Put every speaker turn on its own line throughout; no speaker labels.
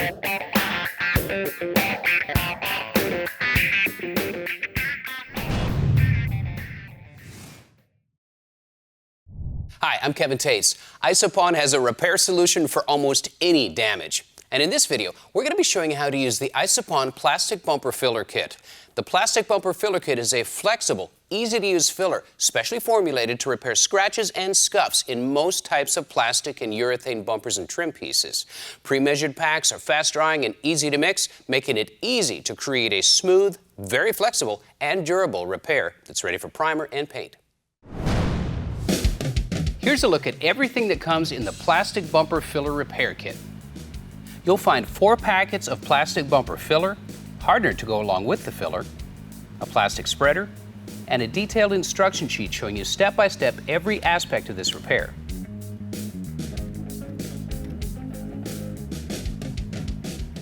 Hi, I'm Kevin Tates. Isopon has a repair solution for almost any damage. And in this video, we're going to be showing you how to use the Isopon plastic bumper filler kit. The plastic bumper filler kit is a flexible, easy-to-use filler, specially formulated to repair scratches and scuffs in most types of plastic and urethane bumpers and trim pieces. Pre-measured packs are fast-drying and easy to mix, making it easy to create a smooth, very flexible, and durable repair that's ready for primer and paint. Here's a look at everything that comes in the plastic bumper filler repair kit. You'll find 4 packets of plastic bumper filler, hardener to go along with the filler, a plastic spreader, and a detailed instruction sheet showing you step-by-step every aspect of this repair.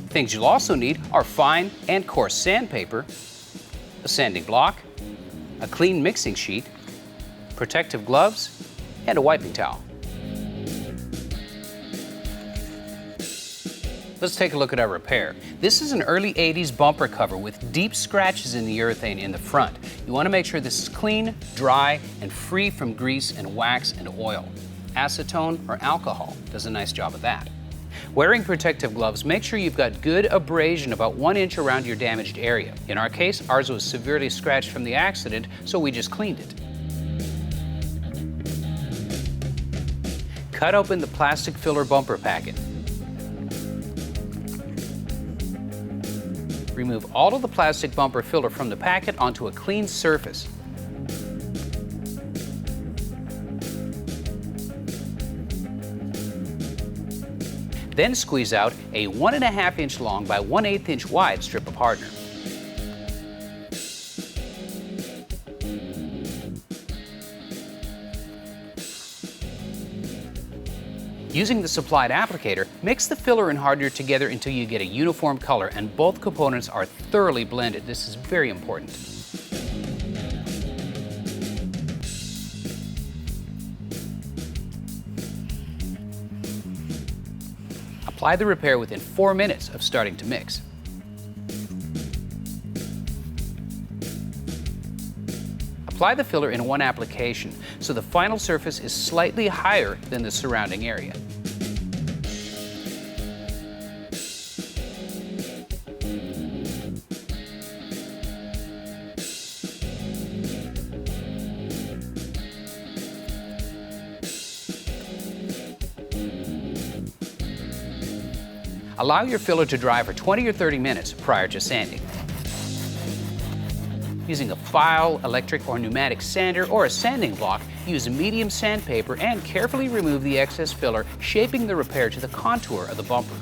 Things you'll also need are fine and coarse sandpaper, a sanding block, a clean mixing sheet, protective gloves, and a wiping towel. Let's take a look at our repair. This is an early 80s bumper cover with deep scratches in the urethane in the front. You want to make sure this is clean, dry, and free from grease and wax and oil. Acetone or alcohol does a nice job of that. Wearing protective gloves, make sure you've got good abrasion about 1 inch around your damaged area. In our case, ours was severely scratched from the accident, so we just cleaned it. Cut open the plastic filler bumper packet. Remove all of the plastic bumper filler from the packet onto a clean surface. Then squeeze out a 1.5 inch long by 1/8 inch wide strip of hardener. Using the supplied applicator, mix the filler and hardener together until you get a uniform color and both components are thoroughly blended. This is very important. Apply the repair within 4 minutes of starting to mix. Apply the filler in one application, so the final surface is slightly higher than the surrounding area. Allow your filler to dry for 20 or 30 minutes prior to sanding. Using a file, electric or pneumatic sander or a sanding block, use medium sandpaper and carefully remove the excess filler, shaping the repair to the contour of the bumper.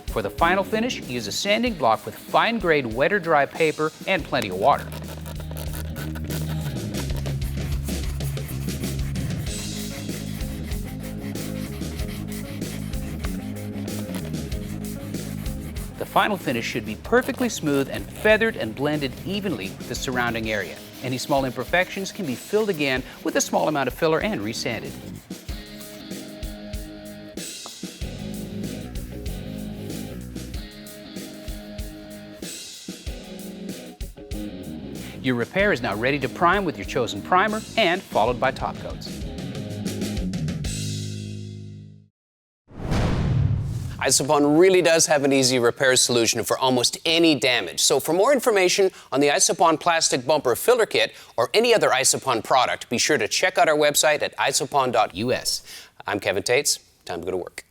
For the final finish, use a sanding block with fine-grade wet or dry paper and plenty of water. The final finish should be perfectly smooth and feathered and blended evenly with the surrounding area. Any small imperfections can be filled again with a small amount of filler and resanded. Your repair is now ready to prime with your chosen primer and followed by top coats. Isopon really does have an easy repair solution for almost any damage. So for more information on the Isopon plastic bumper filler kit or any other Isopon product, be sure to check out our website at isopon.us. I'm Kevin Tates. Time to go to work.